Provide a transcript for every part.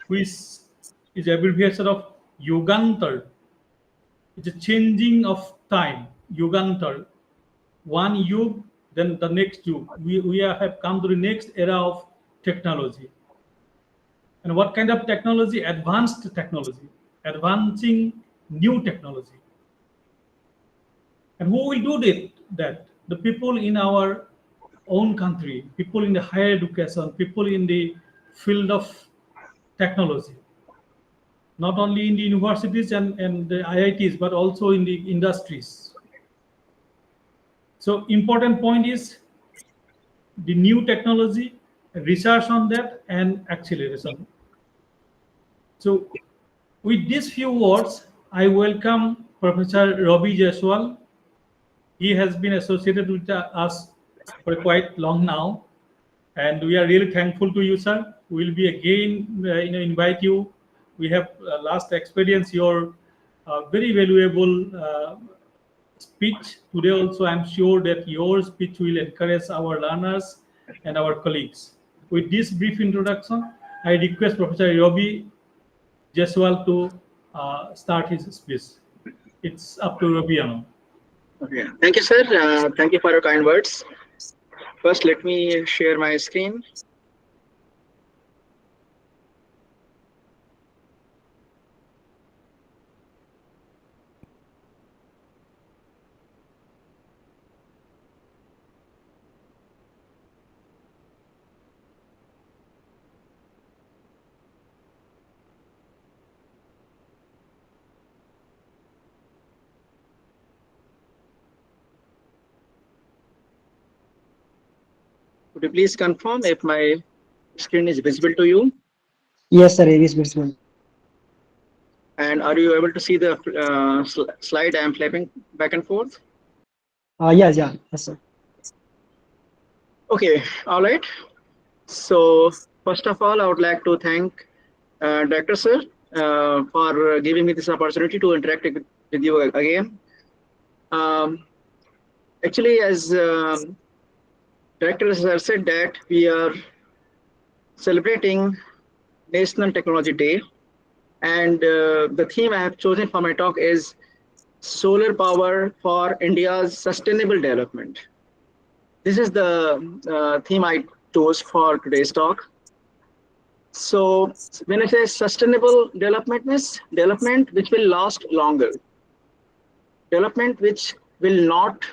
which is abbreviation of Yugantar. It's a changing of time, Yugantar. One yug, then the next yug. We have come to the next era of technology. And what kind of technology? Advanced technology, advancing new technology. And who will do that? The people in our own country, people in the higher education, people in the field of technology, not only in the universities and the IITs, but also in the industries. So important point is the new technology, research on that, and acceleration. So with these few words, I welcome Professor Ravi Jaiswal. He has been associated with us for quite long now, and we are really thankful to you, sir. We will be again, invite you. We have last experience your very valuable speech today. Also, I'm sure that your speech will encourage our learners and our colleagues. With this brief introduction, I request Professor Ravi Jaiswal to start his speech. It's up to Ravi now. Okay. Thank you, sir. Thank you for your kind words. First, let me share my screen. Could you please confirm if my screen is visible to you? Yes, sir, it is visible. And are you able to see the slide I am flipping back and forth? Yes, sir. Okay, all right. So first of all, I would like to thank Director Sir for giving me this opportunity to interact with you again. Actually, as Director Sir said that we are celebrating National Technology Day, and the theme I have chosen for my talk is solar power for India's sustainable development. This is the theme I chose for today's talk. So when I say sustainable development, means development which will last longer, development which will not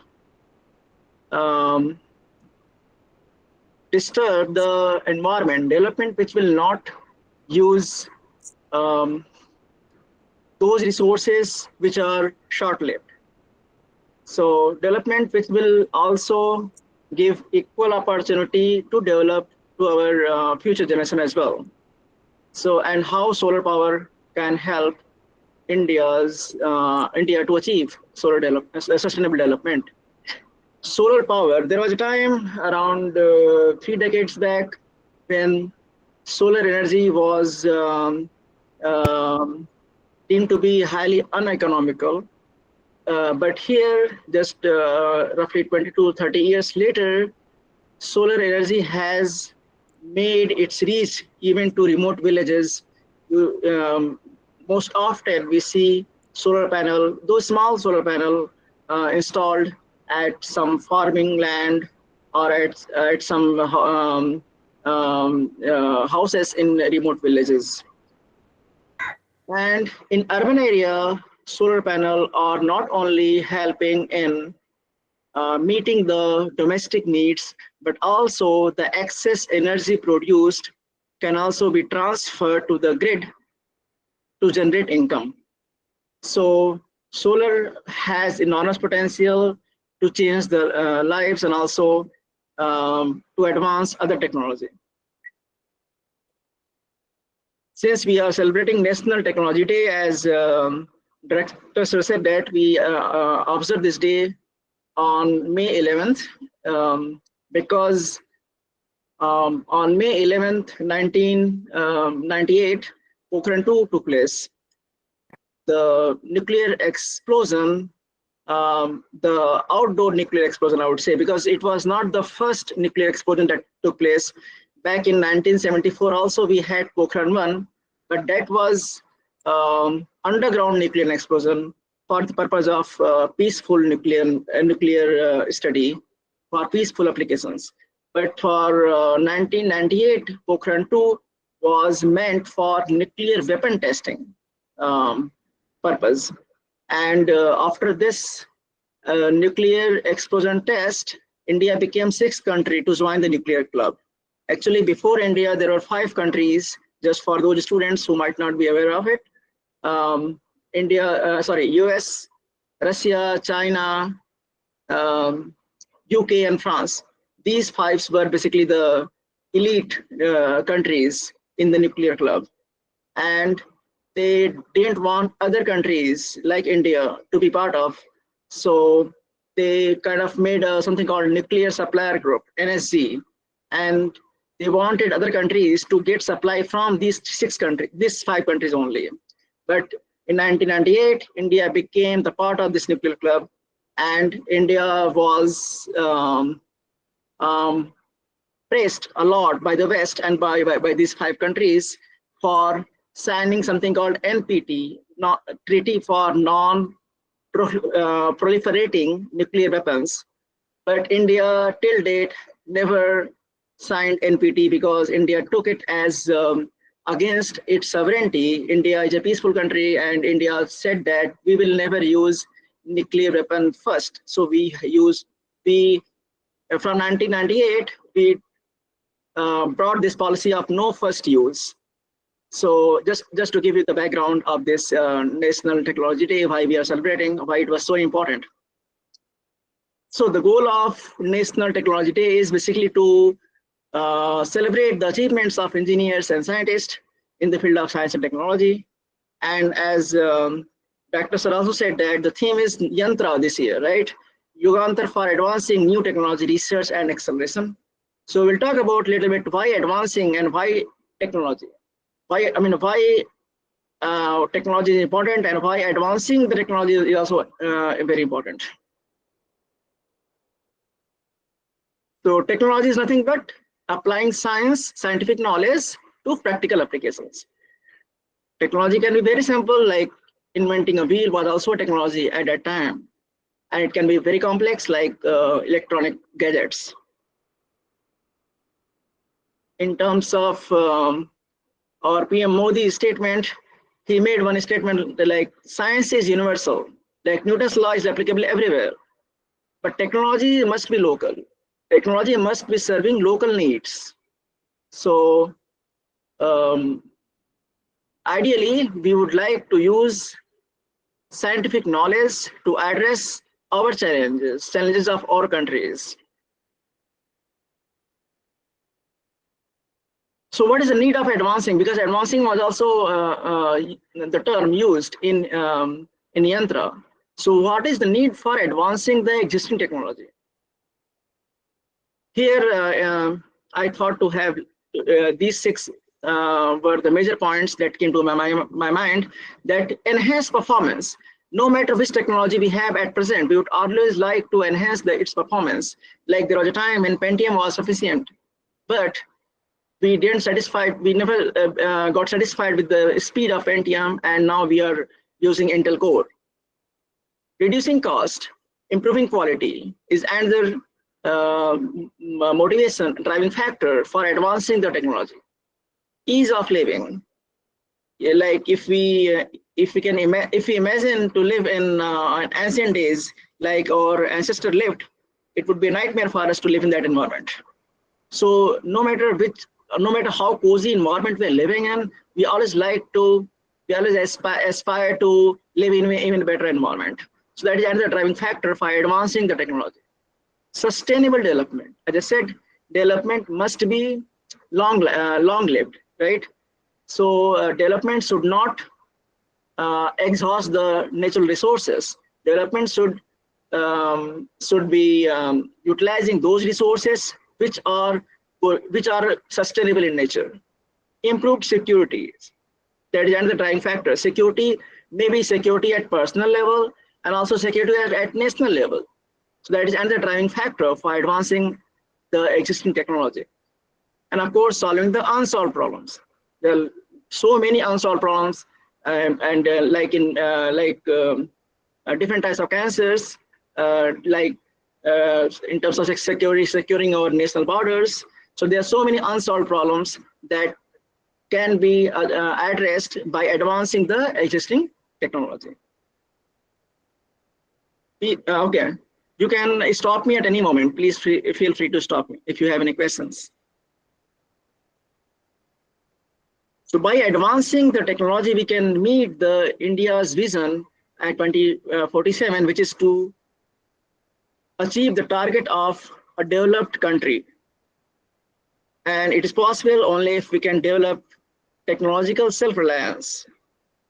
disturb the environment, development which will not use those resources which are short-lived. So development which will also give equal opportunity to develop to our future generation as well. So, and how solar power can help India to achieve sustainable development. Solar power, there was a time around 3 decades back when solar energy was deemed to be highly uneconomical. But here, just roughly 20 to 30 years later, solar energy has made its reach even to remote villages. Most often we see solar panel, those small solar panel installed at some farming land or at some houses in remote villages. And in urban area, solar panel are not only helping in meeting the domestic needs, but also the excess energy produced can also be transferred to the grid to generate income. So solar has enormous potential to change the lives and also to advance other technology. Since we are celebrating National Technology Day, as Director Sir said that we observe this day on May 11th, because on May 11th, 1998, Pokhran 2 took place. The nuclear explosion, the outdoor nuclear explosion, I would say, because it was not the first nuclear explosion that took place. Back in 1974, also we had Pokhran 1, but that was underground nuclear explosion for the purpose of peaceful nuclear study for peaceful applications. But for 1998, Pokhran 2 was meant for nuclear weapon testing purpose. And after this nuclear explosion test, India became sixth country to join the nuclear club. Actually, before India, there were 5 countries, just for those students who might not be aware of it. US, Russia, China, UK and France. These 5 were basically the elite countries in the nuclear club. And they didn't want other countries like India to be part of. So they kind of made something called Nuclear Supplier Group, NSG. And they wanted other countries to get supply from these 5 countries only. But in 1998, India became the part of this nuclear club, and India was praised a lot by the West and by these 5 countries for signing something called NPT, Treaty for Non-Proliferating Nuclear Weapons. But India till date never signed NPT because India took it as against its sovereignty. India is a peaceful country, and India said that we will never use nuclear weapon first. So from 1998, we brought this policy of no first use. So just to give you the background of this National Technology Day, why we are celebrating, why it was so important. So the goal of National Technology Day is basically to celebrate the achievements of engineers and scientists in the field of science and technology. And as Dr. Sir also said that the theme is Yantra this year, right? Yugantar for advancing new technology research and acceleration. So we'll talk about a little bit why advancing and why technology. Why technology is important and why advancing the technology is also very important. So technology is nothing but applying scientific knowledge to practical applications. Technology can be very simple, like inventing a wheel was also a technology at that time. And it can be very complex, like electronic gadgets. In terms of our PM Modi's statement, he made one statement like science is universal, like Newton's law is applicable everywhere, but technology must be local. Technology must be serving local needs. So ideally, we would like to use scientific knowledge to address our challenges of our countries. So what is the need of advancing? Because advancing was also the term used in Yantra. So what is the need for advancing the existing technology? Here, I thought to have these 6 were the major points that came to my mind, that enhance performance. No matter which technology we have at present, we would always like to enhance its performance. Like there was a time when Pentium was sufficient, but we never got satisfied with the speed of Pentium, and now we are using Intel Core. Reducing cost, improving quality is another motivation, driving factor for advancing the technology. Ease of living, like if we imagine to live in ancient days, like our ancestor lived, it would be a nightmare for us to live in that environment. So no matter how cozy environment we're living in, we always aspire to live in even better environment. So that is another driving factor for advancing the technology. Sustainable development, as I said, development must be long-lived, right? So development should not exhaust the natural resources. Development should be utilizing those resources which are sustainable in nature. Improved security, that is another driving factor. Security, maybe security at personal level and also security at national level. So that is another driving factor for advancing the existing technology. And of course, solving the unsolved problems. Well, so many unsolved problems, and like in different types of cancers, in terms of securing our national borders. So there are so many unsolved problems that can be addressed by advancing the existing technology. Okay, you can stop me at any moment. Please feel free to stop me if you have any questions. So by advancing the technology, we can meet the India's vision at 2047, which is to achieve the target of a developed country. And it is possible only if we can develop technological self-reliance.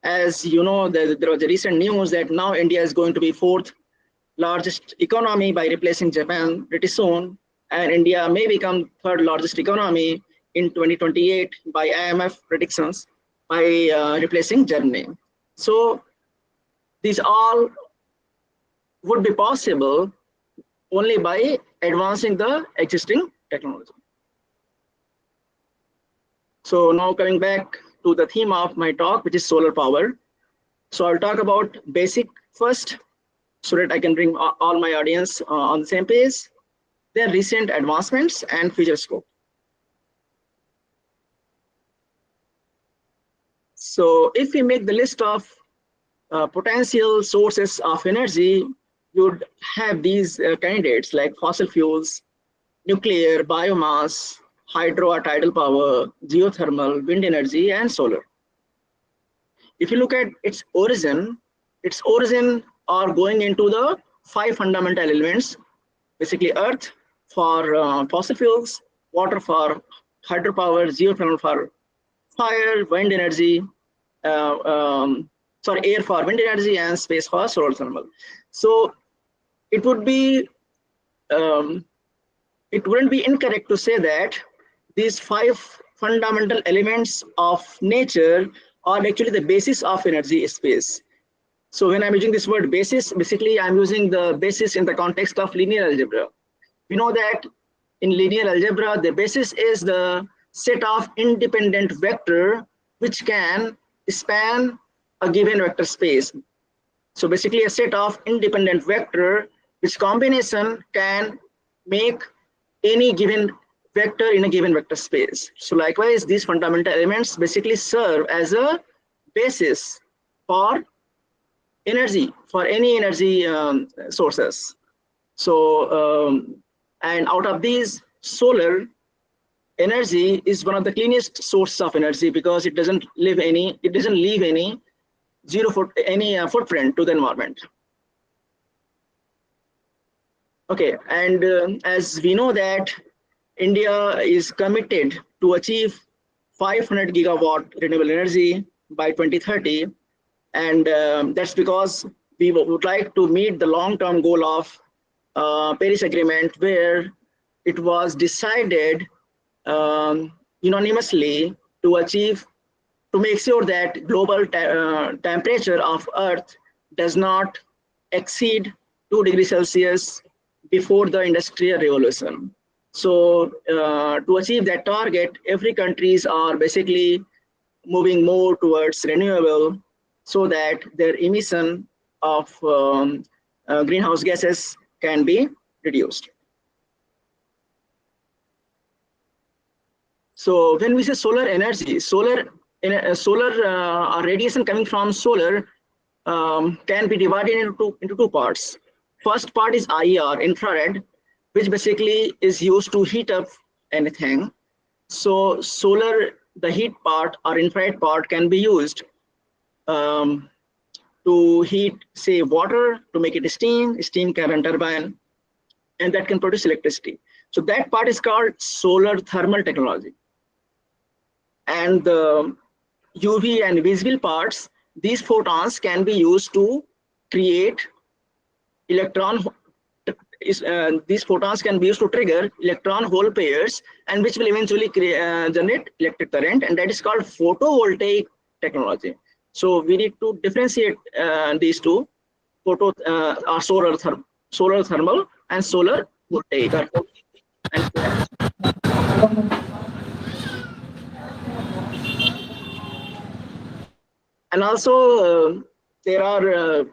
As you know, there was a recent news that now India is going to be 4th largest economy by replacing Japan pretty soon, and India may become 3rd largest economy in 2028 by IMF predictions by replacing Germany. So these all would be possible only by advancing the existing technology. So now coming back to the theme of my talk, which is solar power. So I'll talk about basic first, so that I can bring all my audience on the same page. Their recent advancements and future scope. So if we make the list of potential sources of energy, you would have these candidates like fossil fuels, nuclear, biomass, hydro or tidal power, geothermal, wind energy, and solar. If you look at its origin are going into the 5 fundamental elements, basically earth for fossil fuels, water for hydropower, geothermal for fire, wind energy, air for wind energy, and space for solar thermal. So it would be it wouldn't be incorrect to say that these 5 fundamental elements of nature are actually the basis of energy space. So when I'm using this word basis, basically I'm using the basis in the context of linear algebra. We know that in linear algebra, the basis is the set of independent vector which can span a given vector space. So basically a set of independent vector which combination can make any given vector in a given vector space. So likewise, these fundamental elements basically serve as a basis for energy, for any energy sources. So and out of these, solar energy is one of the cleanest sources of energy because it doesn't leave any footprint to the environment. Okay, and as we know that India is committed to achieve 500 gigawatt renewable energy by 2030, and that's because we would like to meet the long-term goal of Paris Agreement, where it was decided unanimously to make sure that global temperature of Earth does not exceed 2 degrees Celsius before the Industrial Revolution. So to achieve that target, every countries are basically moving more towards renewable so that their emission of greenhouse gases can be reduced. So when we say solar energy, solar radiation coming from solar can be divided into 2 parts. First part is IR, infrared, which basically is used to heat up anything. So solar, the heat part or infrared part can be used to heat, say, water, to make it steam can run turbine, and that can produce electricity. So that part is called solar thermal technology. And the UV and visible parts, these photons can be used to create these photons can be used to trigger electron hole pairs, and which will eventually generate electric current, and that is called photovoltaic technology. So we need to differentiate these two, solar thermal and solar voltaic. And also there are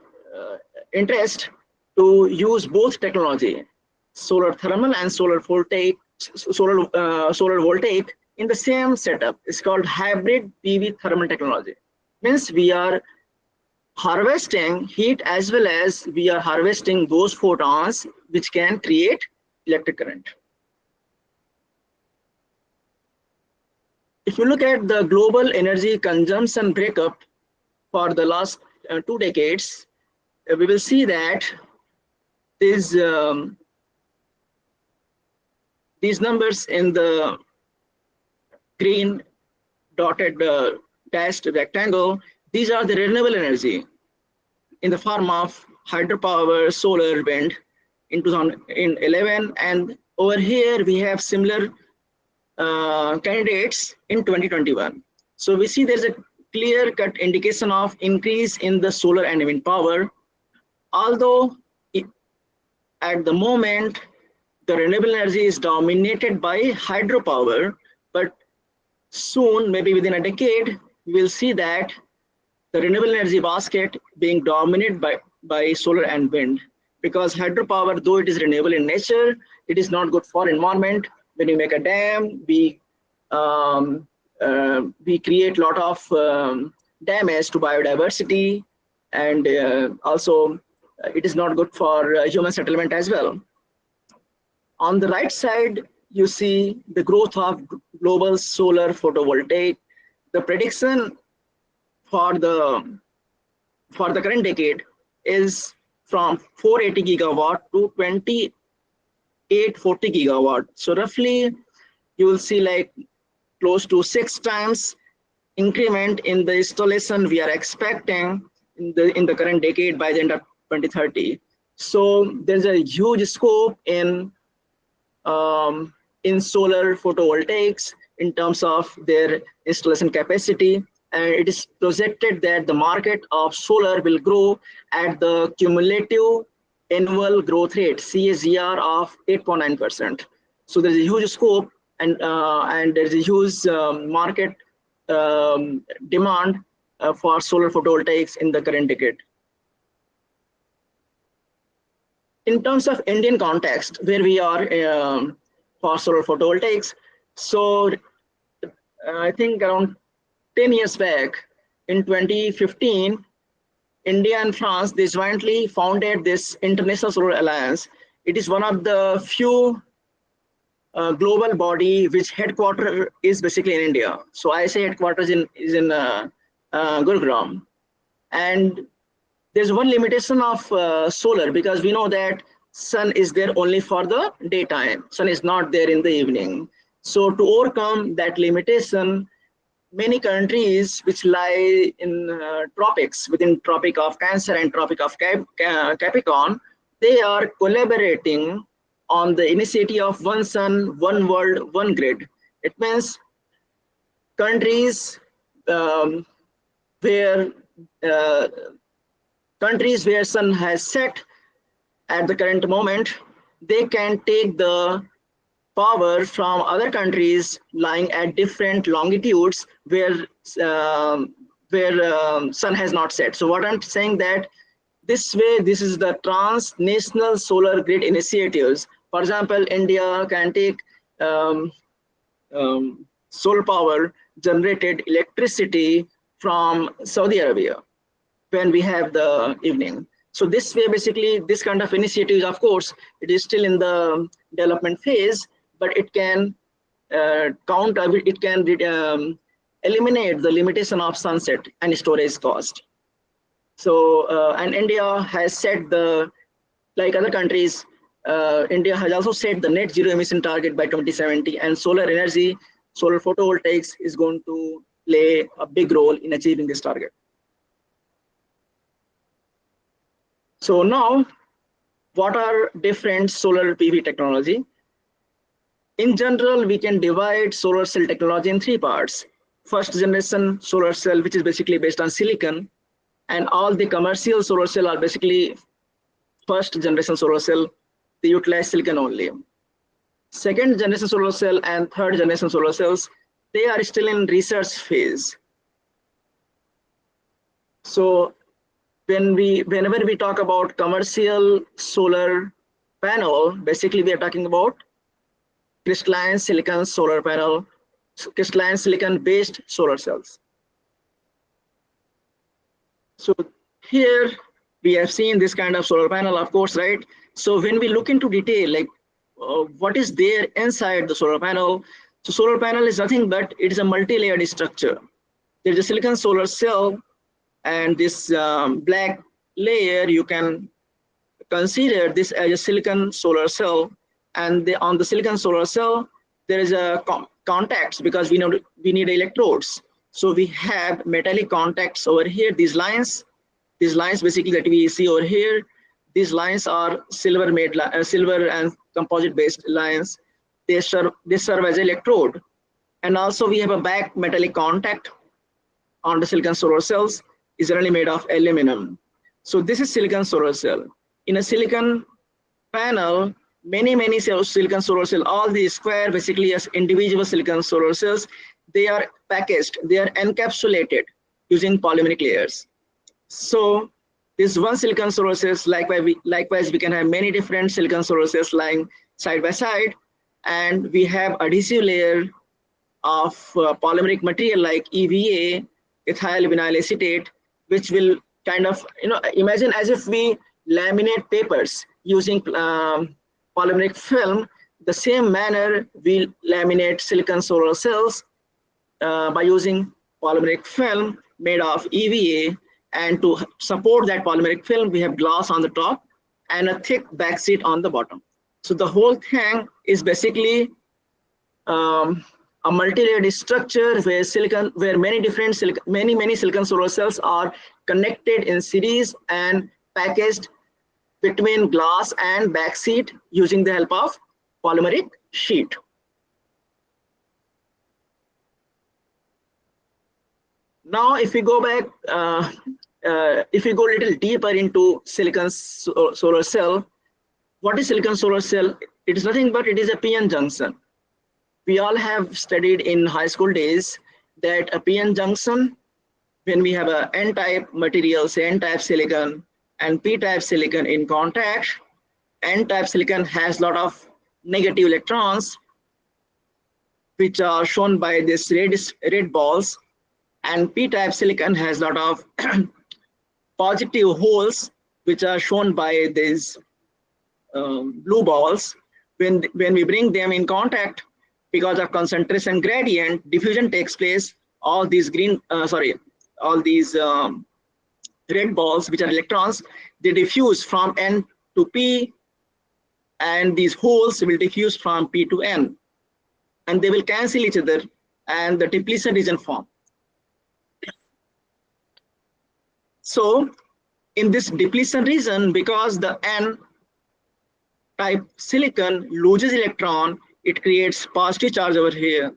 interest to use both technology, solar thermal and solar voltaic, solar voltaic in the same setup. It's called hybrid PV thermal technology. Means we are harvesting heat as well as we are harvesting those photons which can create electric current. If you look at the global energy consumption breakup for the last 2 decades, we will see that these numbers in the green dotted dashed rectangle, these are the renewable energy in the form of hydropower, solar, wind in 2011, and over here we have similar candidates in 2021. So we see there's a clear-cut indication of increase in the solar and wind power, although at the moment the renewable energy is dominated by hydropower, but soon, maybe within a decade, we'll see that the renewable energy basket being dominated by solar and wind, because hydropower, though it is renewable in nature, it is not good for environment. When you make a dam, we create a lot of damage to biodiversity, and also it is not good for human settlement as well. On the right side, you see the growth of global solar photovoltaic. The prediction for the current decade is from 480 gigawatt to 2840 gigawatt. So roughly, you will see like close to 6 times increment in the installation we are expecting in the current decade by the end of 2030. So there's a huge scope in solar photovoltaics in terms of their installation capacity, and it is projected that the market of solar will grow at the cumulative annual growth rate CAGR of 8.9%. So there's a huge scope, and there's a huge market demand for solar photovoltaics in the current decade. In terms of Indian context, where we are for solar photovoltaics, so I think around 10 years back, in 2015, India and France, they jointly founded this International Solar Alliance. It is one of the few global body which headquarter is basically in India. So I say headquarters is in Gurugram. And there's one limitation of solar, because we know that sun is there only for the daytime. Sun is not there in the evening. So to overcome that limitation, many countries which lie in tropics, within Tropic of Cancer and Tropic of Capricorn, they are collaborating on the initiative of One Sun, One World, One Grid. It means countries where sun has set at the current moment, they can take the power from other countries lying at different longitudes where sun has not set. So what I'm saying that this way, this is the transnational solar grid initiatives. For example, India can take solar power generated electricity from Saudi Arabia when we have the evening. So this way, basically, this kind of initiatives, of course, it is still in the development phase, but it can eliminate the limitation of sunset and storage cost. So, and India has set the, like other countries, India has also set the net zero emission target by 2070, and solar energy, solar photovoltaics is going to play a big role in achieving this target. So now, what are different solar PV technology? In general, we can divide solar cell technology in 3 parts. First generation solar cell, which is basically based on silicon, and all the commercial solar cell are basically first generation solar cell, they utilize silicon only. Second generation solar cell and third generation solar cells, they are still in research phase. So whenever we talk about commercial solar panel, basically we are talking about crystalline silicon solar panel, crystalline silicon based solar cells. So here we have seen this kind of solar panel, of course, right? So when we look into detail, like what is there inside the solar panel? So solar panel is nothing but it is a multi-layered structure. There is a silicon solar cell, and this black layer, you can consider this as a silicon solar cell. And on the silicon solar cell, there is a contacts, because we need electrodes. So we have metallic contacts over here. These lines basically that we see over here, these lines are silver and composite based lines. They serve as electrode. And also we have a back metallic contact on the silicon solar cells, is generally made of aluminum. So this is silicon solar cell. In a silicon panel, many silicon solar cell, all these square basically as individual silicon solar cells, they are packaged, they are encapsulated using polymeric layers. So this one silicon solar cells, likewise we can have many different silicon solar cells lying side by side, and we have adhesive layer of polymeric material like EVA, ethyl vinyl acetate, which will kind of, imagine as if we laminate papers using polymeric film. The same manner we laminate silicon solar cells by using polymeric film made of EVA, and to support that polymeric film we have glass on the top and a thick backseat on the bottom. So the whole thing is basically a multi-layered structure where many silicon solar cells are connected in series and packaged between glass and backseat using the help of polymeric sheet. Now, if we go back, if we go a little deeper into silicon solar cell, what is silicon solar cell? It is nothing but it is a PN junction. We all have studied in high school days that a PN junction, when we have a N-type material, say N-type silicon and P-type silicon in contact, N-type silicon has a lot of negative electrons, which are shown by this red balls, and P-type silicon has a lot of positive holes, which are shown by these blue balls. When we bring them in contact, because of concentration gradient, diffusion takes place. All these red balls, which are electrons, they diffuse from N to P, and these holes will diffuse from P to N, and they will cancel each other, and the depletion region form. So in this depletion region, because the N-type silicon loses electron, it creates positive charge over here,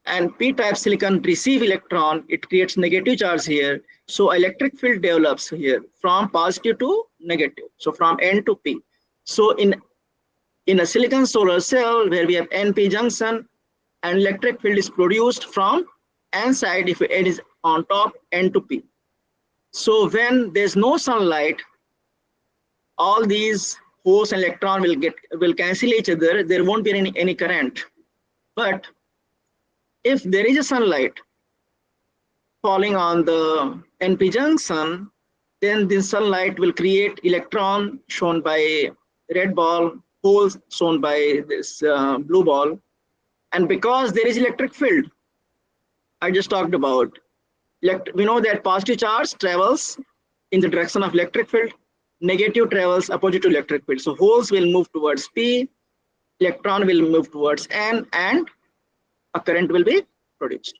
and P-type silicon receive electron, it creates negative charge here. So electric field develops here from positive to negative, so from N to P. So in a silicon solar cell where we have NP junction, an electric field is produced from N side if N is on top, N to P. So when there's no sunlight, all these holes and electron will cancel each other. There won't be any current. But if there is a sunlight falling on the NP junction, then this sunlight will create electron shown by red ball, holes shown by this blue ball. And because there is electric field, I just talked about, we know that positive charge travels in the direction of electric field, negative travels opposite to electric field. So holes will move towards P, electron will move towards N, and a current will be produced.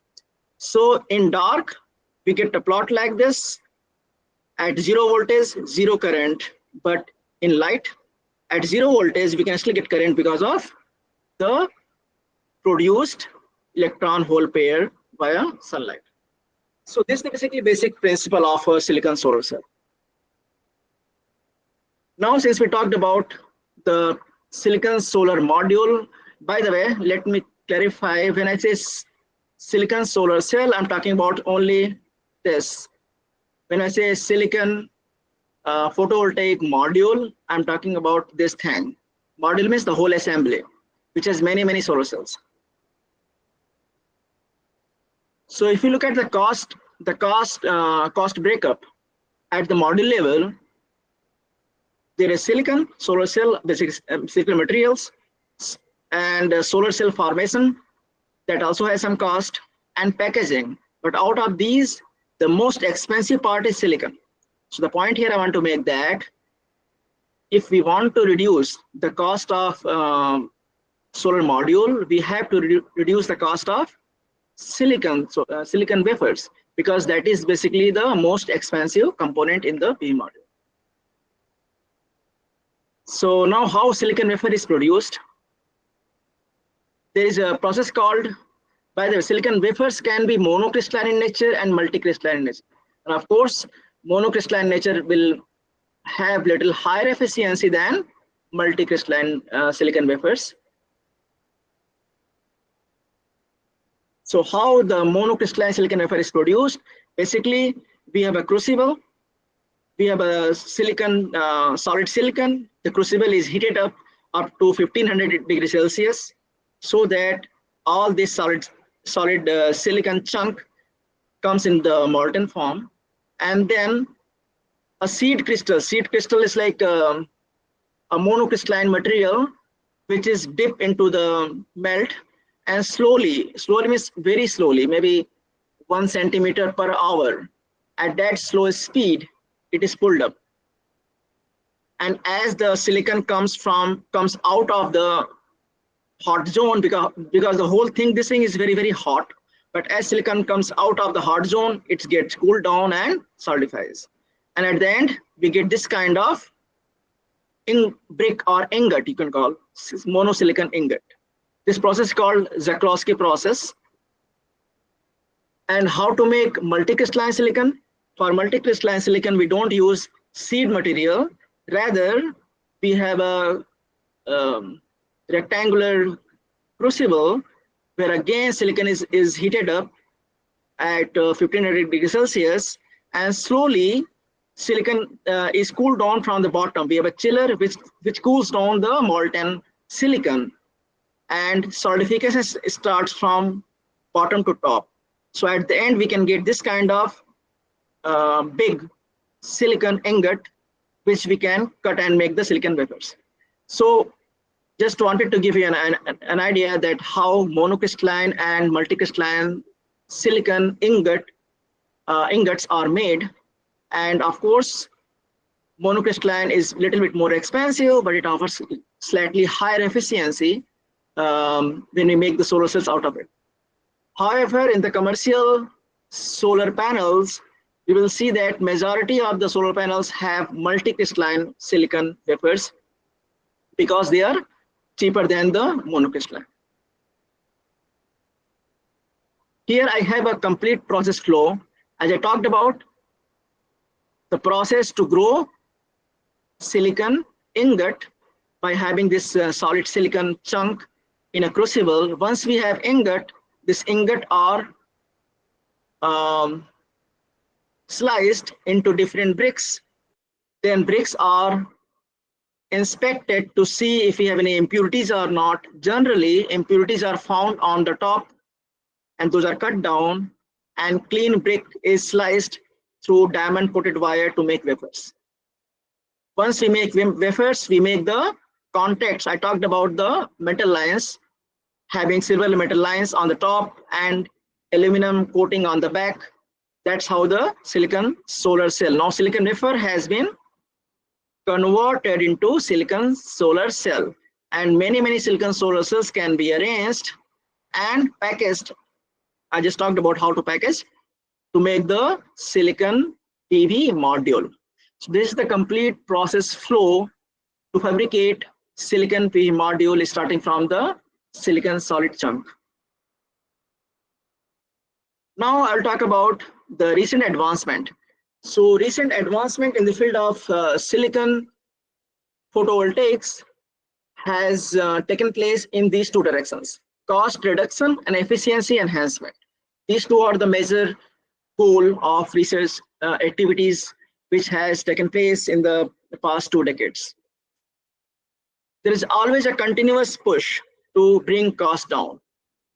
So in dark, we get a plot like this. At 0 voltage, 0 current, but in light, at 0 voltage, we can still get current because of the produced electron hole pair via sunlight. So this is basically basic principle of a silicon solar cell. Now, since we talked about the silicon solar module, by the way, let me clarify, when I say silicon solar cell, I'm talking about only this When I say silicon photovoltaic module, I'm talking about this thing. Module means the whole assembly, which has many solar cells. So if you look at the cost breakup at the module level, there is silicon, solar cell, basic silicon materials, and solar cell formation that also has some cost, and packaging. But out of these, the most expensive part is silicon. So the point here I want to make that if we want to reduce the cost of solar module, we have to reduce the cost of silicon, silicon wafers, because that is basically the most expensive component in the PV module. So now how silicon wafer is produced? There is a process called, by the way, silicon wafers can be monocrystalline in nature and multicrystalline in nature. And of course, monocrystalline nature will have little higher efficiency than multicrystalline silicon wafers. So how the monocrystalline silicon wafer is produced? Basically, we have a crucible, we have a silicon, solid silicon. The crucible is heated up to 1500 degrees Celsius, so that all this solid silicon chunk comes in the molten form, and then a seed crystal. Seed crystal is like a monocrystalline material which is dipped into the melt, and slowly means very slowly, maybe 1 centimeter per hour. At that slow speed, it is pulled up. And as the silicon comes out of the hot zone, because the whole thing, this thing is very hot. But as silicon comes out of the hot zone, it gets cooled down and solidifies. And at the end, we get this kind of brick or ingot, you can call monosilicon ingot. This process is called Zakrzewski process. And how to make multicrystalline silicon? For multicrystalline silicon, we don't use seed material. Rather, we have a rectangular crucible where again silicon is heated up at 1500 degrees Celsius, and slowly silicon is cooled down from the bottom. We have a chiller which cools down the molten silicon, and solidification starts from bottom to top. So at the end, we can get this kind of big silicon ingot, which we can cut and make the silicon wafers. So just wanted to give you an idea that how monocrystalline and multicrystalline silicon ingots are made. And of course, monocrystalline is a little bit more expensive, but it offers slightly higher efficiency when we make the solar cells out of it. However, in the commercial solar panels, you will see that majority of the solar panels have multicrystalline silicon wafers because they are cheaper than the monocrystalline. Here I have a complete process flow. As I talked about, the process to grow silicon ingot by having this solid silicon chunk in a crucible. Once we have ingot, this ingot are sliced into different bricks. Then bricks are inspected to see if we have any impurities or not. Generally, impurities are found on the top, and those are cut down, and clean brick is sliced through diamond coated wire to make wafers. Once we make wafers, we make the contacts. I talked about the metal lines, having silver metal lines on the top and aluminum coating on the back. That's how the silicon solar cell. Now silicon wafer has been converted into silicon solar cell, and many silicon solar cells can be arranged and packaged. I just talked about how to package to make the silicon PV module. So this is the complete process flow to fabricate silicon PV module, starting from the silicon solid chunk. Now I'll talk about the recent advancement. So recent advancement in the field of silicon photovoltaics has taken place in these two directions: cost reduction and efficiency enhancement. These two are the major goal of research activities which has taken place in the past 2 decades. There is always a continuous push to bring cost down.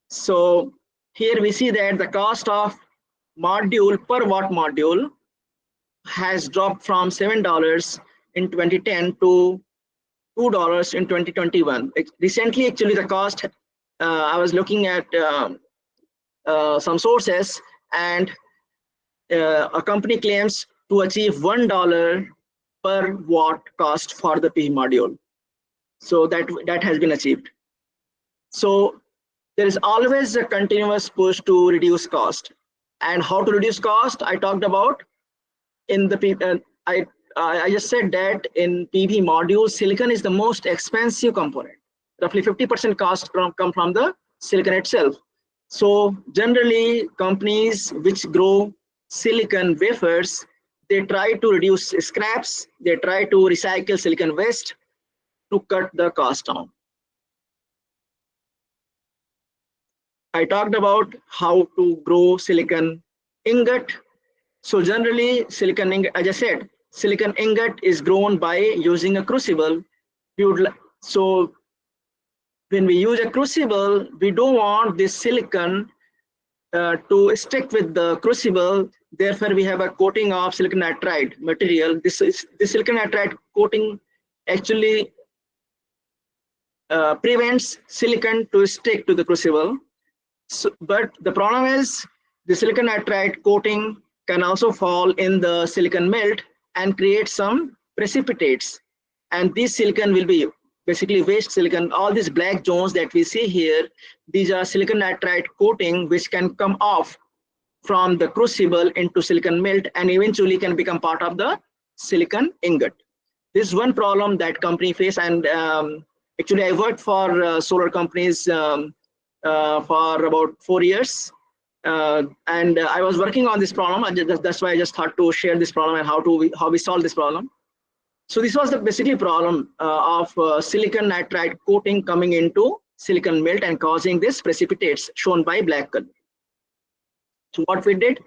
So here we see that the cost of module per watt module has dropped from $7 in 2010 to $2 in 2021. Recently, actually, the cost, I was looking at some sources, and a company claims to achieve $1 per watt cost for the PV module. So that has been achieved. So there is always a continuous push to reduce cost. And how to reduce cost, I talked about in the I just said that in PV modules, silicon is the most expensive component. Roughly 50% cost come from the silicon itself. So generally, companies which grow silicon wafers, they try to reduce scraps, they try to recycle silicon waste to cut the cost down. I talked about how to grow silicon ingot. So generally, silicon ingot, as I said, silicon ingot is grown by using a crucible. So when we use a crucible, we don't want this silicon to stick with the crucible. Therefore, we have a coating of silicon nitride material. This silicon nitride coating actually prevents silicon to stick to the crucible. So, but the problem is the silicon nitride coating can also fall in the silicon melt and create some precipitates. And this silicon will be basically waste silicon. All these black zones that we see here, these are silicon nitride coating which can come off from the crucible into silicon melt and eventually can become part of the silicon ingot. This is one problem that company face, and actually I worked for solar companies for about 4 years, and I was working on this problem. That's why I just thought to share this problem and how we solve this problem. So this was the basically problem of silicon nitride coating coming into silicon melt and causing this precipitates shown by black color. So what we did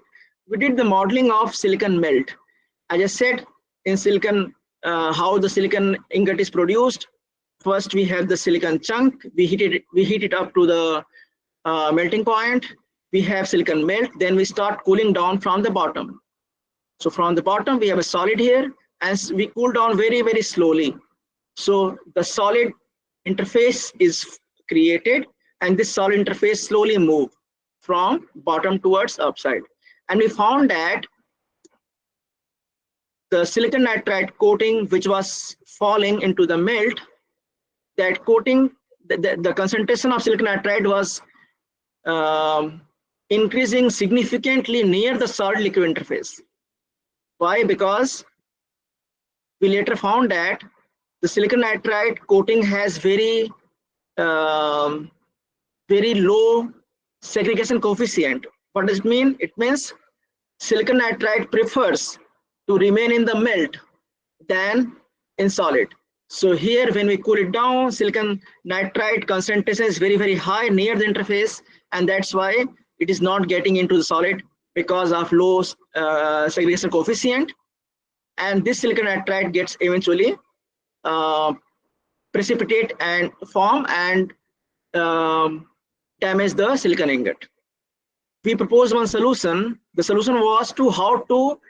the modeling of silicon melt. I just said in silicon how the silicon ingot is produced. First we have the silicon chunk. We heat it up to the melting point. We have silicon melt. Then we start cooling down from the bottom. So from the bottom we have a solid here, and we cool down very, very slowly. So the solid interface is created, and this solid interface slowly move from bottom towards upside. And we found that the silicon nitride coating which was falling into the melt, that coating, the concentration of silicon nitride was increasing significantly near the solid liquid interface. Why? Because we later found that the silicon nitride coating has very low segregation coefficient. What does it mean? It means silicon nitride prefers to remain in the melt than in solid. So here when we cool it down, silicon nitride concentration is very, very high near the interface, and that's why it is not getting into the solid because of low segregation coefficient. And this silicon nitride gets eventually precipitate and form and damage the silicon ingot. We proposed one solution. The solution was to how to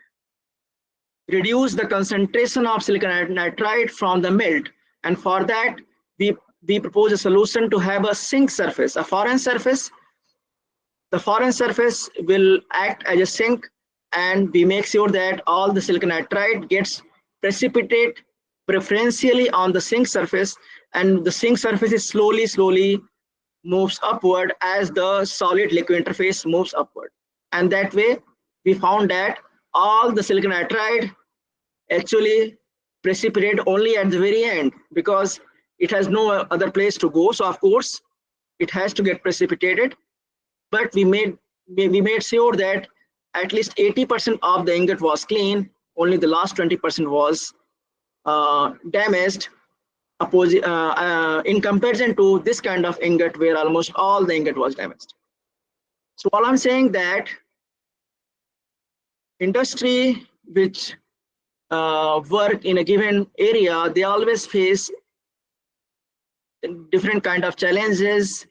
reduce the concentration of silicon nitride from the melt, and for that we propose a solution to have a sink surface, a foreign surface. The foreign surface will act as a sink, and we make sure that all the silicon nitride gets precipitate preferentially on the sink surface, and the sink surface is slowly moves upward as the solid liquid interface moves upward. And that way we found that all the silicon nitride actually precipitate only at the very end, because it has no other place to go. So of course it has to get precipitated, but we made sure that at least 80% of the ingot was clean. Only the last 20% was damaged, in comparison to this kind of ingot where almost all the ingot was damaged. So all I'm saying that industry which work in a given area, they always face different kind of challenges.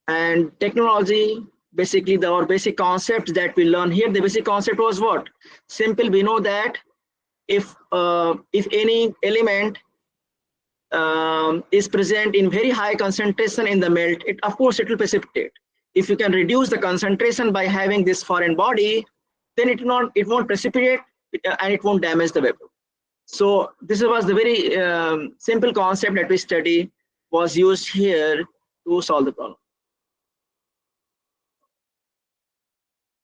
And technology, basically our basic concept that we learn here, the basic concept was what? Simple. We know that if any element is present in very high concentration in the melt, of course it will precipitate. If you can reduce the concentration by having this foreign body, then it won't precipitate and it won't damage the vapor. So this was the very simple concept that we study was used here to solve the problem.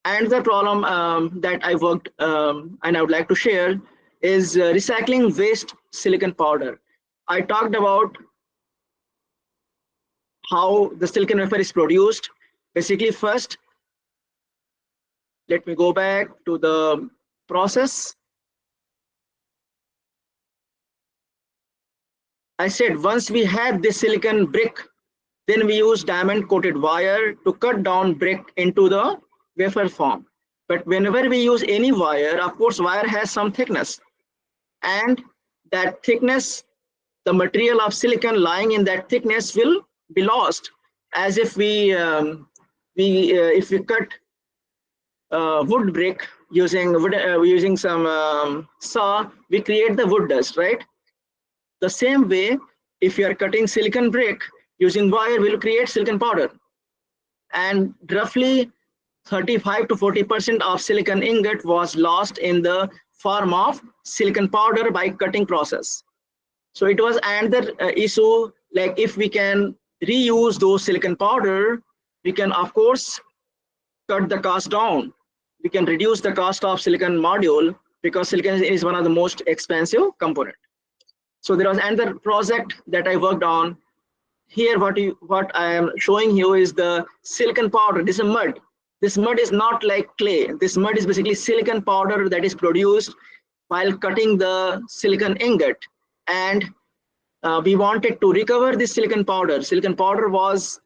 And the problem that I worked and I would like to share is recycling waste silicon powder. I talked about how the silicon wafer is produced. Basically, first, let me go back to the process. I said once we have this silicon brick, then we use diamond coated wire to cut down brick into the wafer form. But whenever we use any wire, of course, wire has some thickness, and that thickness, the material of silicon lying in that thickness will be lost. As if if we cut wood brick using some saw, we create the wood dust, right? The same way, if you are cutting silicon brick using wire, we'll create silicon powder, and roughly 35 to 40% of silicon ingot was lost in the form of silicon powder by cutting process. So it was another issue, like if we can reuse those silicon powder, we can of course cut the cost down. We can reduce the cost of silicon module because silicon is one of the most expensive component. So there was another project that I worked on. Here what I am showing you is the silicon powder. This is mud. This mud is not like clay. This mud is basically silicon powder that is produced while cutting the silicon ingot. And we wanted to recover this silicon powder. Silicon powder was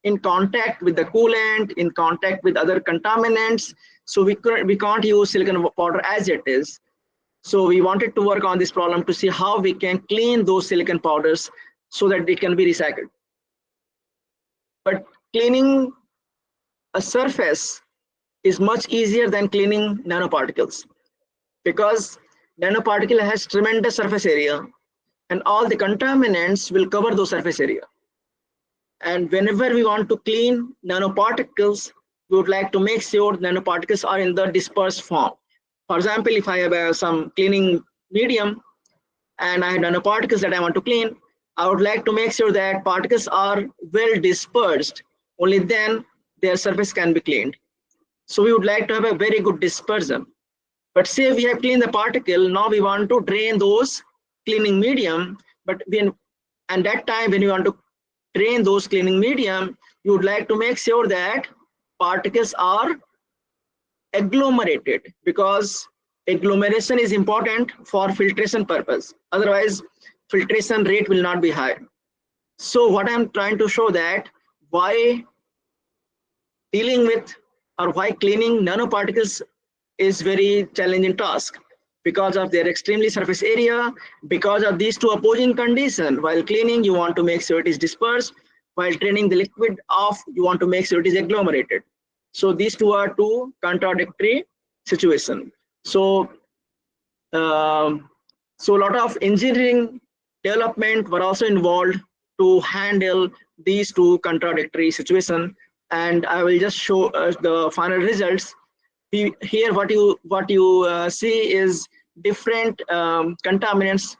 in contact with the coolant, in contact with other contaminants. So we can't use silicon powder as it is. So we wanted to work on this problem to see how we can clean those silicon powders so that it can be recycled. But cleaning a surface is much easier than cleaning nanoparticles, because nanoparticle has tremendous surface area and all the contaminants will cover those surface area. And whenever we want to clean nanoparticles, we would like to make sure nanoparticles are in the dispersed form. For example, if I have some cleaning medium and I have nanoparticles that I want to clean, I would like to make sure that particles are well dispersed. Only then their surface can be cleaned. So we would like to have a very good dispersion. But say we have cleaned the particle, now we want to drain those cleaning medium. But and that time when you want to drain those cleaning medium, you would like to make sure that particles are agglomerated, because agglomeration is important for filtration purpose. Otherwise, filtration rate will not be high. So what I'm trying to show that why dealing with or why cleaning nanoparticles is very challenging task, because of their extremely surface area, because of these two opposing conditions. While cleaning, you want to make sure it is dispersed. While draining the liquid off, you want to make sure it is agglomerated. So these two are two contradictory situations. So a lot of engineering development were also involved to handle these two contradictory situations. And I will just show the final results. Here what you see is different contaminants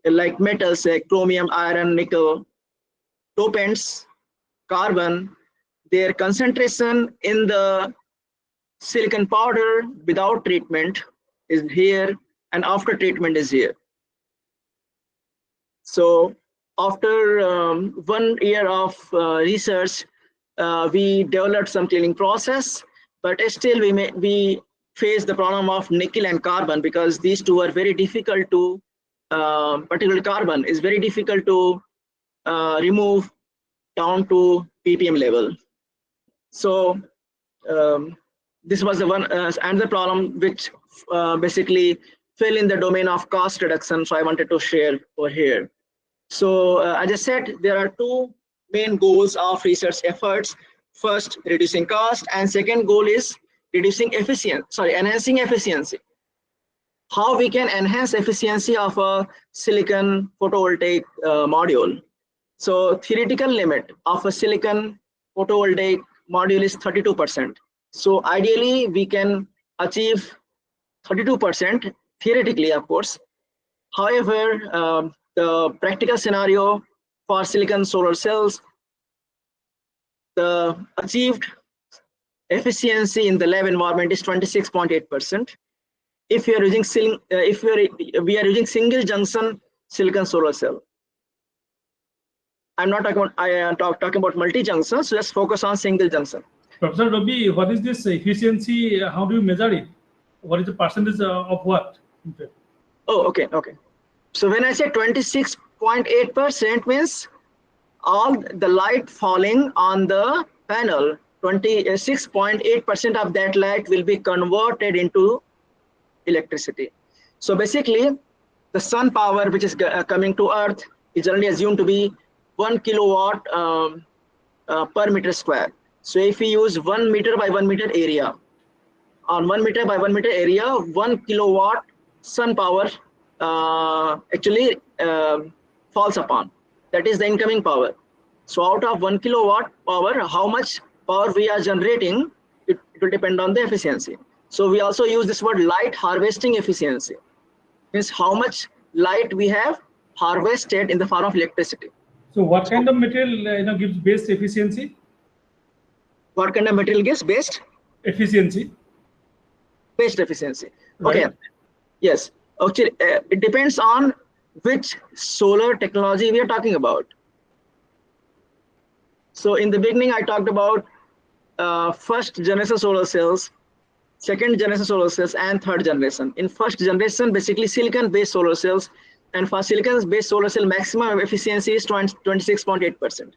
like metals like chromium, iron, nickel, dopants, carbon. Their concentration in the silicon powder without treatment is here, and after treatment is here. So after 1 year of research, we developed some cleaning process, but still we face the problem of nickel and carbon, because these two are very difficult to, particularly carbon is very difficult to remove down to ppm level. So this was the one another problem which basically fell in the domain of cost reduction. So I wanted to share over here. So as I said, there are two main goals of research efforts. First, reducing cost, and second goal is reducing efficiency. Sorry, enhancing efficiency. How we can enhance efficiency of a silicon photovoltaic module. So theoretical limit of a silicon photovoltaic module is 32%. So ideally we can achieve 32% theoretically, of course. However, the practical scenario for silicon solar cells, the achieved efficiency in the lab environment is 26.8%. If we are using we are using single junction silicon solar cell. I'm not talking about talking about multi junction, so let's focus on single junction. Professor Ravi, what is this efficiency? How do you measure it? What is the percentage of what? Oh, okay. So when I say 26.8% means all the light falling on the panel, 26.8% of that light will be converted into electricity. So basically, the sun power which is coming to Earth is generally assumed to be 1 kilowatt per meter square. So if we use 1 meter by 1 meter area, on 1 meter by 1 meter area, 1 kilowatt sun power actually falls upon. That is the incoming power. So out of 1 kilowatt power, how much power we are generating, it will depend on the efficiency. So we also use this word light harvesting efficiency. Means how much light we have harvested in the form of electricity. So what kind of material gives best efficiency? What kind of material gives best efficiency? Best efficiency. Right. Okay. Yes. Actually, it depends on which solar technology we are talking about. So in the beginning, I talked about first generation solar cells, second generation solar cells, and third generation. In first generation, basically silicon-based solar cells, and for silicon-based solar cell, maximum efficiency is 26.8%.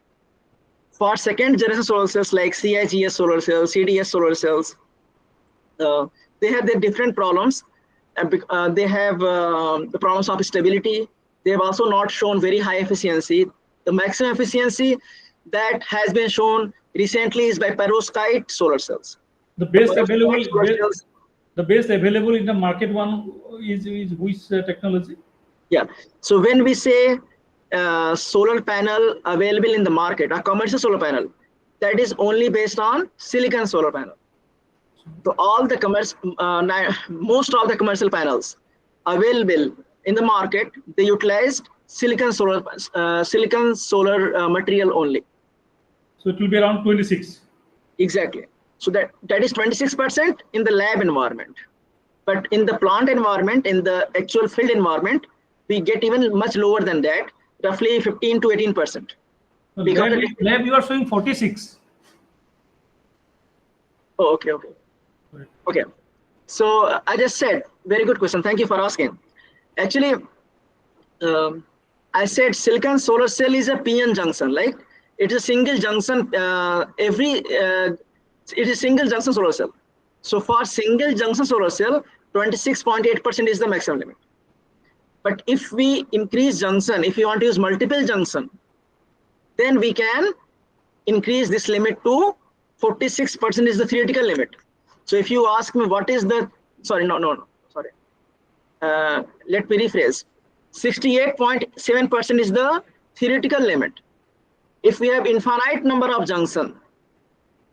For second generation solar cells like CIGS solar cells, CDS solar cells, they have their different problems. They have the problems of stability. They have also not shown very high efficiency. The maximum efficiency that has been shown recently is by perovskite solar cells. The best available in the market one is which technology? Yeah. So when we say solar panel available in the market, a commercial solar panel, that is only based on silicon solar panel. So all the most of the commercial panels available in the market, they utilized silicon solar material only. So it will be around 26. Exactly. So that is 26% in the lab environment. But in the plant environment, in the actual field environment, we get even much lower than that, roughly 15 to 18%. So lab you are showing 46. Oh, okay. Right. Okay. So I just said, very good question. Thank you for asking. Actually, I said silicon solar cell is a PN junction. Like it is a single junction. It is single junction solar cell. So for single junction solar cell, 26.8% is the maximum limit. But if we increase junction, if you want to use multiple junction, then we can increase this limit to 46% is the theoretical limit. So if you ask me what is the, sorry. Let me rephrase. 68.7% is the theoretical limit. If we have infinite number of junction,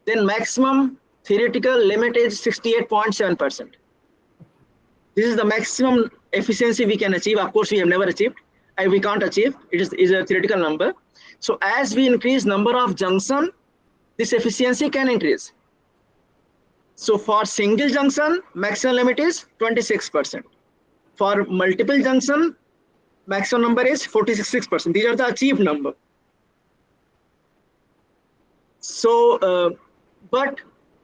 then maximum theoretical limit is 68.7%. This is the maximum efficiency we can achieve. Of course, we have never achieved. We can't achieve. It is a theoretical number. So as we increase number of junction, this efficiency can increase. So for single junction, maximum limit is 26%. For multiple junction, maximum number is 46%. These are the achieved number. So, but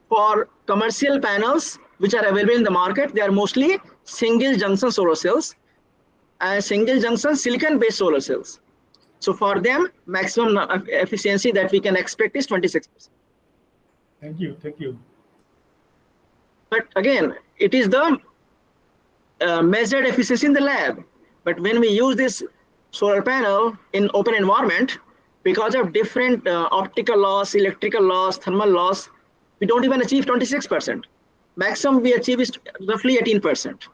for commercial panels which are available in the market, they are mostly single junction solar cells and single junction silicon-based solar cells. So for them, maximum efficiency that we can expect is 26%. Thank you. But again, it is the measured efficiency in the lab. But when we use this solar panel in open environment, because of different optical loss, electrical loss, thermal loss, we don't even achieve 26%. Maximum we achieve is roughly 18%.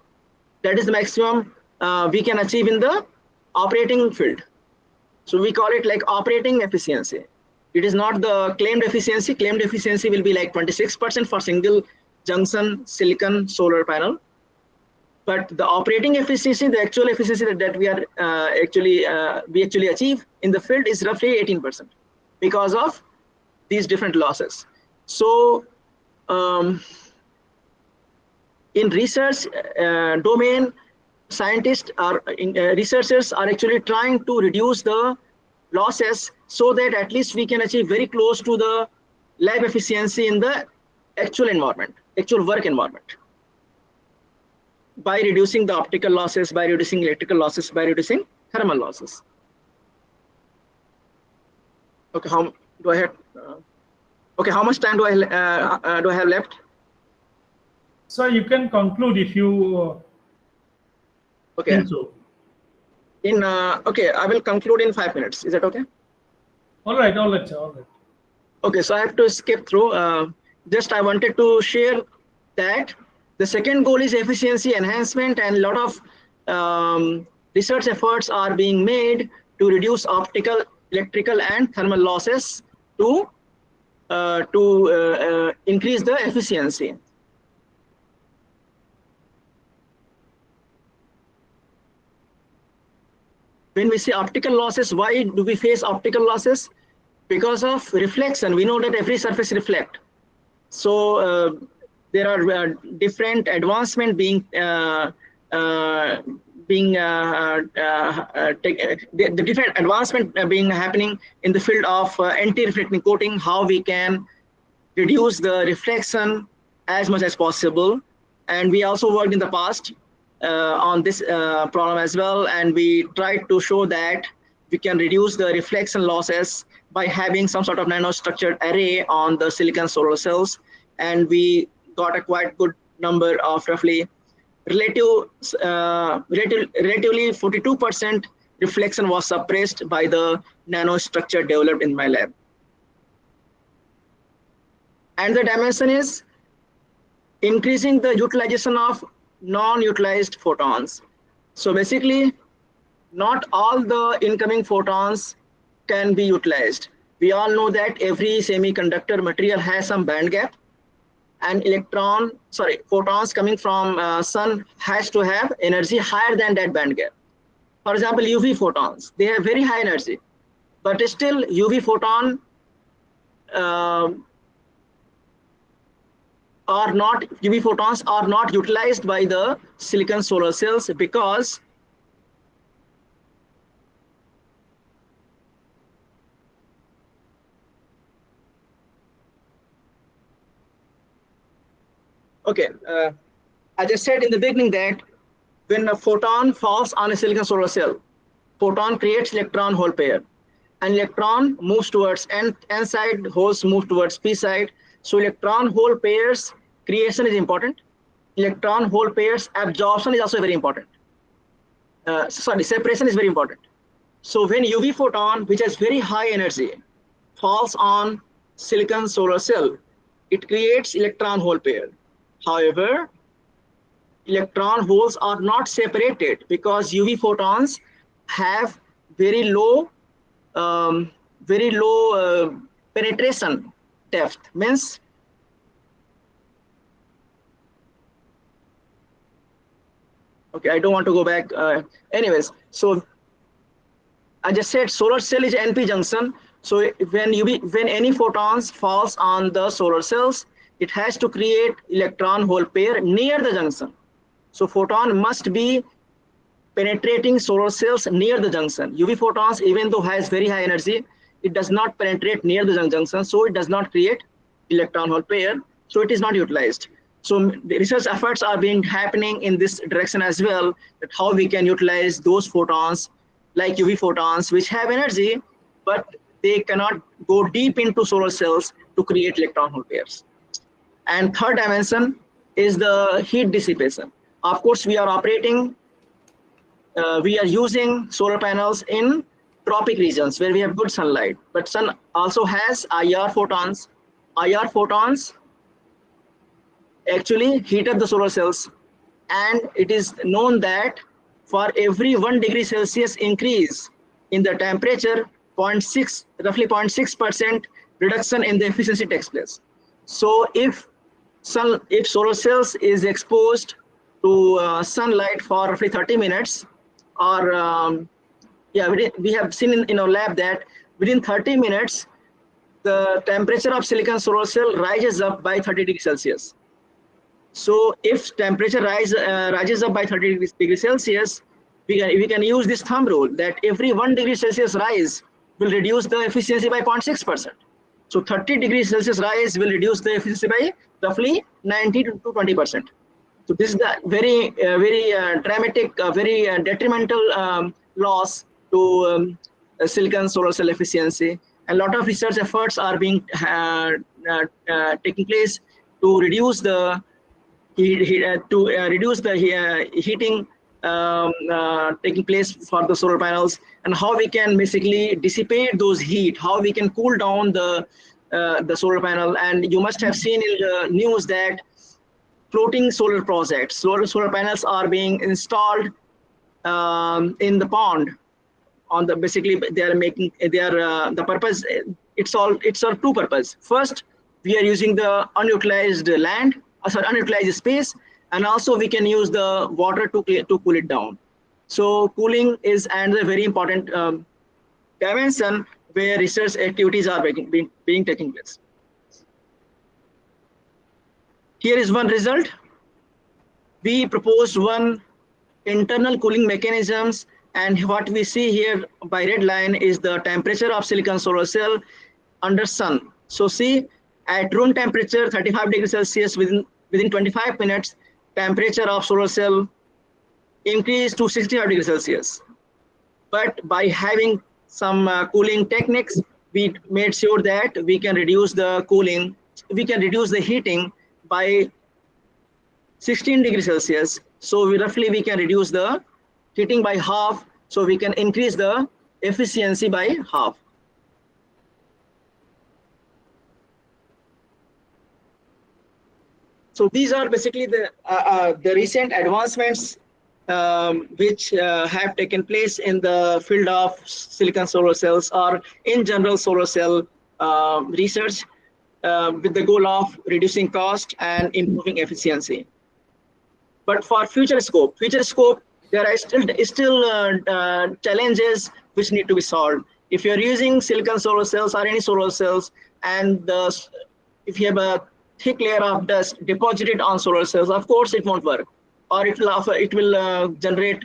That is the maximum we can achieve in the operating field. So we call it like operating efficiency. It is not the claimed efficiency. Claimed efficiency will be like 26% for single junction silicon solar panel. But the operating efficiency, the actual efficiency that we are we actually achieve in the field is roughly 18% because of these different losses. So in research domain, scientists are researchers are actually trying to reduce the losses so that at least we can achieve very close to the lab efficiency in the actual environment, actual work environment, by reducing the optical losses, by reducing electrical losses, by reducing thermal losses. Okay, how do I have? Okay, how much time do I have left? So you can conclude if you Okay. think so. Okay, I will conclude in 5 minutes. Is that okay? All right, sir, all right. Okay, so I have to skip through. Just I wanted to share that the second goal is efficiency enhancement, and a lot of research efforts are being made to reduce optical, electrical, and thermal losses to increase the efficiency. When we say optical losses, why do we face optical losses? Because of reflection. We know that every surface reflects. So there are different advancement being the different advancement being happening in the field of anti-reflecting coating, how we can reduce the reflection as much as possible. And we also worked in the past on this problem as well, and we tried to show that we can reduce the reflection losses by having some sort of nanostructured array on the silicon solar cells, and we got a quite good number of roughly relatively 42% reflection was suppressed by the nanostructure developed in my lab. And the dimension is increasing the utilization of non-utilized photons. So basically, not all the incoming photons can be utilized. We all know that every semiconductor material has some band gap, and photons coming from sun has to have energy higher than that band gap. For example, UV photons, they have very high energy, but still UV photon UV photons are not utilized by the silicon solar cells because I just said in the beginning that when a photon falls on a silicon solar cell, photon creates electron hole pair, and electron moves towards n side, holes move towards p side. So electron hole pairs creation is important. Electron hole pairs absorption is also very important. Separation is very important. So when UV photon, which has very high energy, falls on silicon solar cell, it creates electron hole pair. However, electron holes are not separated because UV photons have very low penetration depth. Means I don't want to go back. Anyways, so I just said solar cell is NP junction. So when any photons falls on the solar cells, it has to create electron hole pair near the junction. So photon must be penetrating solar cells near the junction. UV photons, even though has very high energy, it does not penetrate near the junction, so it does not create electron hole pair, so it is not utilized. So the research efforts are being happening in this direction as well, that how we can utilize those photons like UV photons which have energy, but they cannot go deep into solar cells to create electron hole pairs. And third dimension, is the heat dissipation. Of course, we are using solar panels in tropic regions where we have good sunlight, but sun also has IR photons. IR photons actually heat up the solar cells, and it is known that for every 1 degree Celsius increase in the temperature, roughly 0.6% reduction in the efficiency takes place. So if solar cells is exposed to sunlight for roughly 30 minutes, or yeah, we have seen in our lab that within 30 minutes, the temperature of silicon solar cell rises up by 30 degrees Celsius. So if temperature rises up by 30 degrees Celsius, we can use this thumb rule that every 1 degree Celsius rise will reduce the efficiency by 0.6%. So 30 degrees Celsius rise will reduce the efficiency by roughly 90 to 20%. So this is the very dramatic, very detrimental loss to silicon solar cell efficiency. A lot of research efforts are being taking place to reduce the heating taking place for the solar panels, and how we can basically dissipate those heat, how we can cool down the solar panel. And you must have seen in the news that floating solar projects, solar panels are being installed in the pond. On the basically they are the purpose. It's all two purpose. First, we are using the unutilized land, unutilized space, and also we can use the water to cool it down. So cooling is another very important dimension where research activities are being taking place. Here is one result. We proposed one internal cooling mechanisms, and what we see here by red line is the temperature of silicon solar cell under sun. So see, at room temperature 35 degrees Celsius, within 25 minutes, temperature of solar cell increased to 65 degrees Celsius. But by having some cooling techniques, we made sure that we can reduce the cooling, we can reduce the heating by 16 degrees Celsius. So we can reduce the heating by half, so we can increase the efficiency by half. So these are basically the recent advancements which have taken place in the field of silicon solar cells, or in general solar cell research, with the goal of reducing cost and improving efficiency. But for future scope, there are still challenges which need to be solved. If you're using silicon solar cells or any solar cells, and if you have a thick layer of dust deposited on solar cells, of course it won't work, or it will generate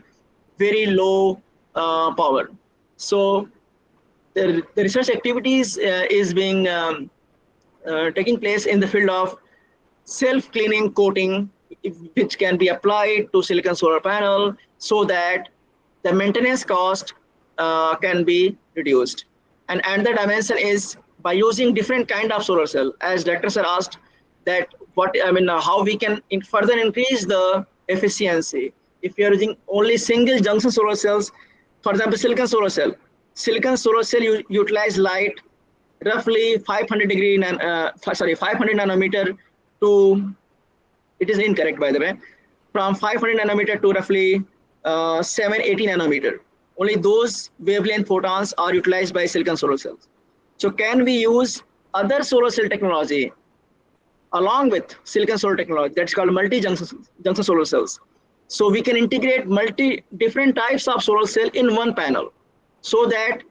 very low power. So the research activities is being taking place in the field of self-cleaning coating, which can be applied to silicon solar panel, so that the maintenance cost can be reduced. And another dimension is by using different kind of solar cell. As Director Sir asked, that how we can further increase the efficiency. If you are using only single junction solar cells, for example, silicon solar cell utilize light roughly 500 nanometer to, it is incorrect by the way, from 500 nanometer to roughly 780 nanometer. Only those wavelength photons are utilized by silicon solar cells. So can we use other solar cell technology along with silicon solar technology, that's called multi-junction solar cells? So we can integrate different types of solar cell in one panel, so that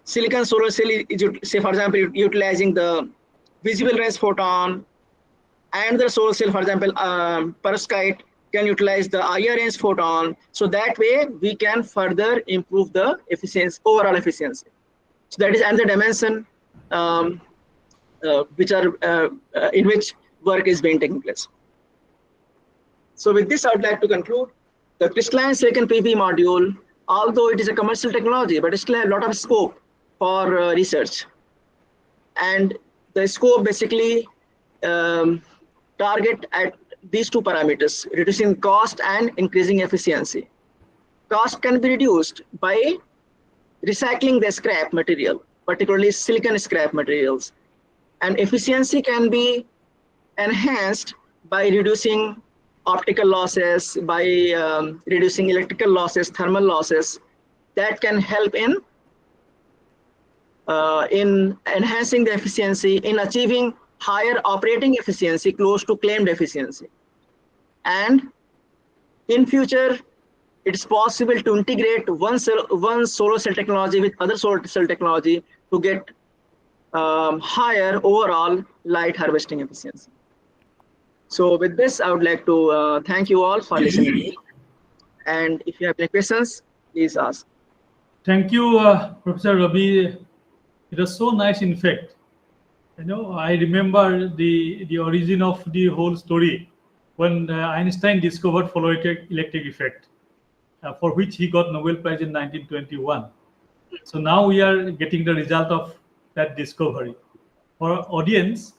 silicon solar cell is, say for example, utilizing the visible rays photon, and the solar cell, for example, perovskite, can utilize the IR range photon. So that way we can further improve the efficiency, overall efficiency. So that is another dimension in which work is being taken place. So with this, I would like to conclude. The crystalline silicon PV module, although it is a commercial technology, but it still has a lot of scope for research. And the scope basically target at these two parameters, reducing cost and increasing efficiency. Cost can be reduced by recycling the scrap material, particularly silicon scrap materials. And efficiency can be enhanced by reducing optical losses, by reducing electrical losses, thermal losses. That can help in enhancing the efficiency, in achieving higher operating efficiency close to claimed efficiency. And in future, it's possible to integrate one solar cell technology with other solar cell technology to get higher overall light harvesting efficiency. So with this, I would like to thank you all for listening. And if you have any questions, please ask. Thank you, Professor Ravi. It was so nice, in fact. I remember the origin of the whole story when Einstein discovered photoelectric effect, for which he got Nobel Prize in 1921. So now we are getting the result of that discovery. For our audience,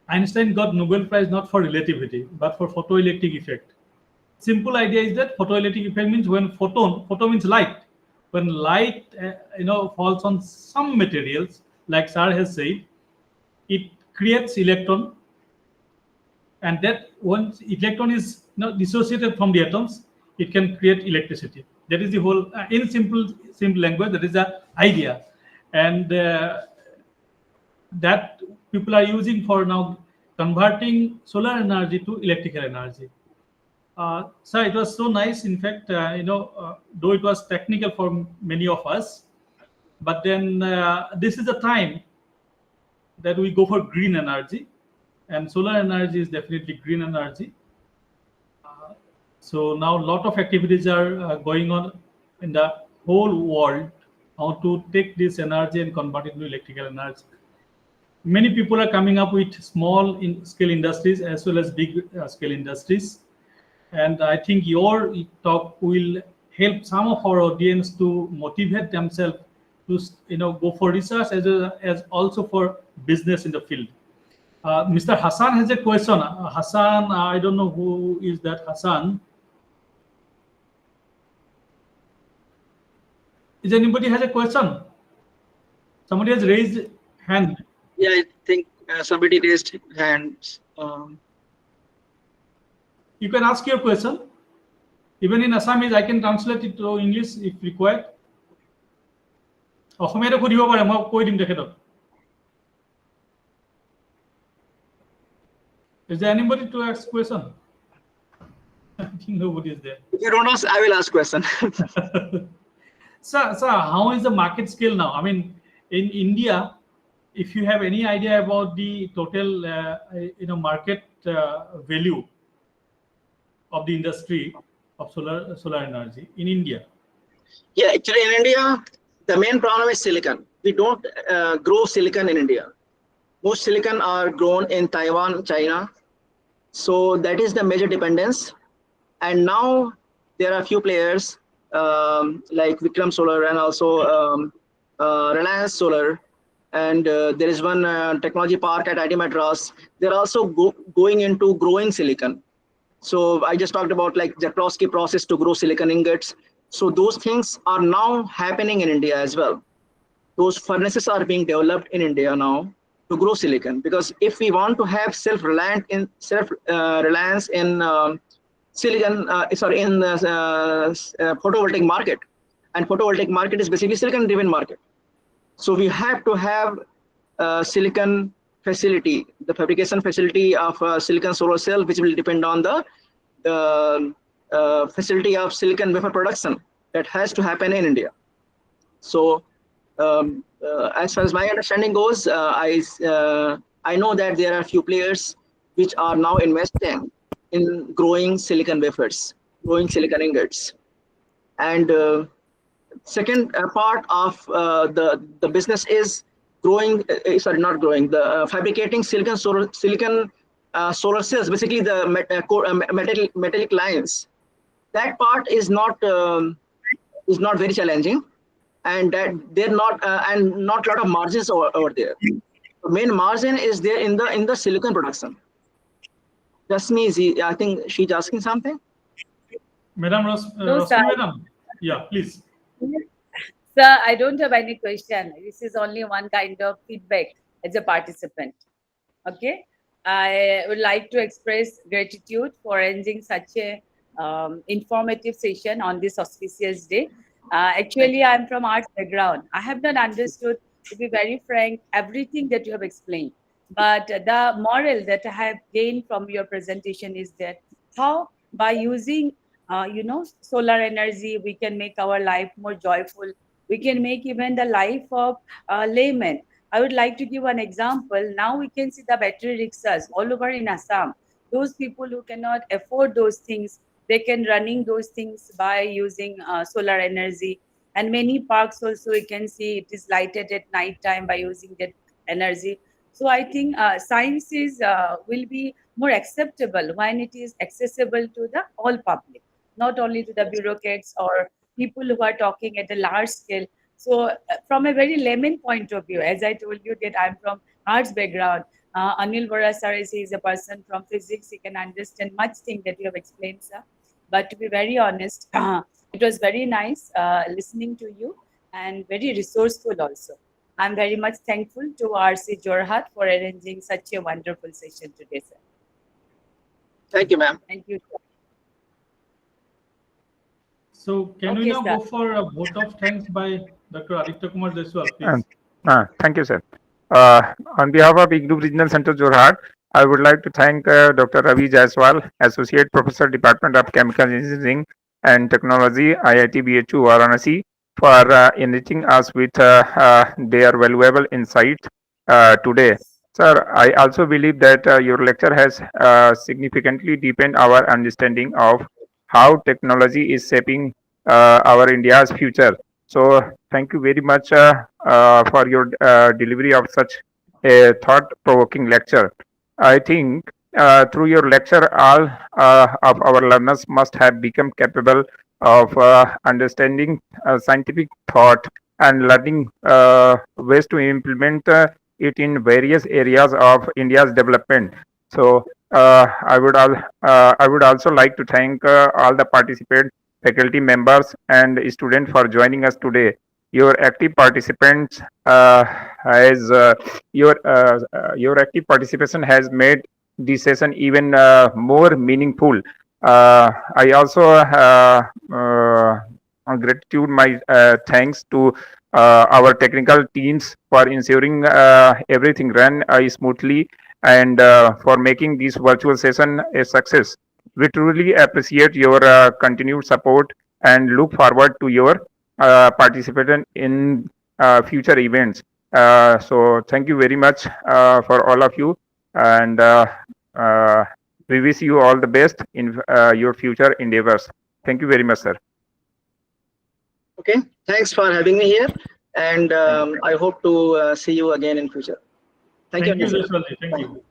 Einstein got Nobel Prize not for relativity, but for photoelectric effect. Simple idea is that photoelectric effect means when photon means light. When light, falls on some materials, like Sir has said, it creates electron, and that once electron is dissociated from the atoms, it can create electricity. That is the whole, in simple language, that is the idea, and that people are using for now converting solar energy to electrical energy. So it was so nice. In fact, though it was technical for many of us, but then this is the time that we go for green energy, and solar energy is definitely green energy. So now a lot of activities are going on in the whole world, how to take this energy and convert it into electrical energy. Many people are coming up with small scale industries as well as big scale industries. And I think your talk will help some of our audience to motivate themselves to go for research as well as also for business in the field. Mr. Hassan has a question. Hassan, I don't know who is that Hassan. Is anybody has a question? Somebody has raised hand. Yeah, I think somebody raised hands. You can ask your question. Even in Assamese, I can translate it to English if required. অসমীয়াতে সুধিব পাৰে, মই কৈ দিম তেখেতক। Is there anybody to ask question? I think nobody is there. If you don't ask, I will ask question. Sir, how is the market scale now? I mean, in India, if you have any idea about the total, market value of the industry of solar energy in India? Yeah, actually in India, the main problem is silicon. We don't grow silicon in India. Most silicon are grown in Taiwan, China. So that is the major dependence. And now there are a few players like Vikram Solar and also Reliance Solar. And there is one technology park at IT Madras. They're also going into growing silicon. So I just talked about like Jakrowski process to grow silicon ingots. So those things are now happening in India as well. Those furnaces are being developed in India now to grow silicon, because if we want to have self-reliance in silicon, in the photovoltaic market, and photovoltaic market is basically silicon-driven market. So we have to have silicon facility, the fabrication facility of silicon solar cell, which will depend on the facility of silicon wafer production that has to happen in India. So as far as my understanding goes, I know that there are a few players which are now investing in growing silicon wafers, growing silicon ingots. And second part of the business is growing, fabricating silicon solar cells, basically the metallic lines. That part is not very challenging, and that they're not and not a lot of margins over there. The main margin is there in the silicon production. Jasmeet, I think she's asking something. Madam No, sir. Rosmi Madam. Yeah, please. Sir, I don't have any question. This is only one kind of feedback as a participant. Okay. I would like to express gratitude for arranging such a informative session on this auspicious day. Actually, I'm from arts background. I have not understood, to be very frank, everything that you have explained. But the moral that I have gained from your presentation is that how by using, solar energy, we can make our life more joyful. We can make even the life of layman. I would like to give an example. Now we can see the battery rickshaws all over in Assam. Those people who cannot afford those things, they can running those things by using solar energy. And many parks also we can see it is lighted at night time by using that energy. So I think science is will be more acceptable when it is accessible to the all public, not only to the bureaucrats or people who are talking at a large scale. So, from a very layman point of view, as I told you that I'm from arts background, Anil Vora sir is a person from physics. He can understand much thing that you have explained, sir. But to be very honest, it was very nice listening to you and very resourceful also. I'm very much thankful to RC Jorhat for arranging such a wonderful session today, sir. Thank you, ma'am. Thank you. So can we Okay, now sir. go for a vote of thanks by Dr. Aditya Kumar Jaiswal, And, please? Thank you, sir. On behalf of IGNOU Regional Centre Jorhat, I would like to thank Dr. Ravi Jaiswal, Associate Professor, Department of Chemical Engineering and Technology, IIT BHU Varanasi, for enriching us with their valuable insight today. Sir, I also believe that your lecture has significantly deepened our understanding of how technology is shaping our India's future. So, thank you very much for your delivery of such a thought-provoking lecture. I think through your lecture, all of our learners must have become capable of understanding scientific thought and learning ways to implement it in various areas of India's development. So, I would also like to thank all the participants, faculty members, and students for joining us today. Your active participants has your active participation has made this session even more meaningful. I also gratitude my thanks to our technical teams for ensuring everything ran smoothly and for making this virtual session a success. We truly appreciate your continued support and look forward to your participation in future events. So thank you very much for all of you, and uh, we wish you all the best in your future endeavors. Thank you very much, sir. Okay, thanks for having me here, and I hope to see you again in future. Thank you. Thank you, Jaiswal ji. Thank you.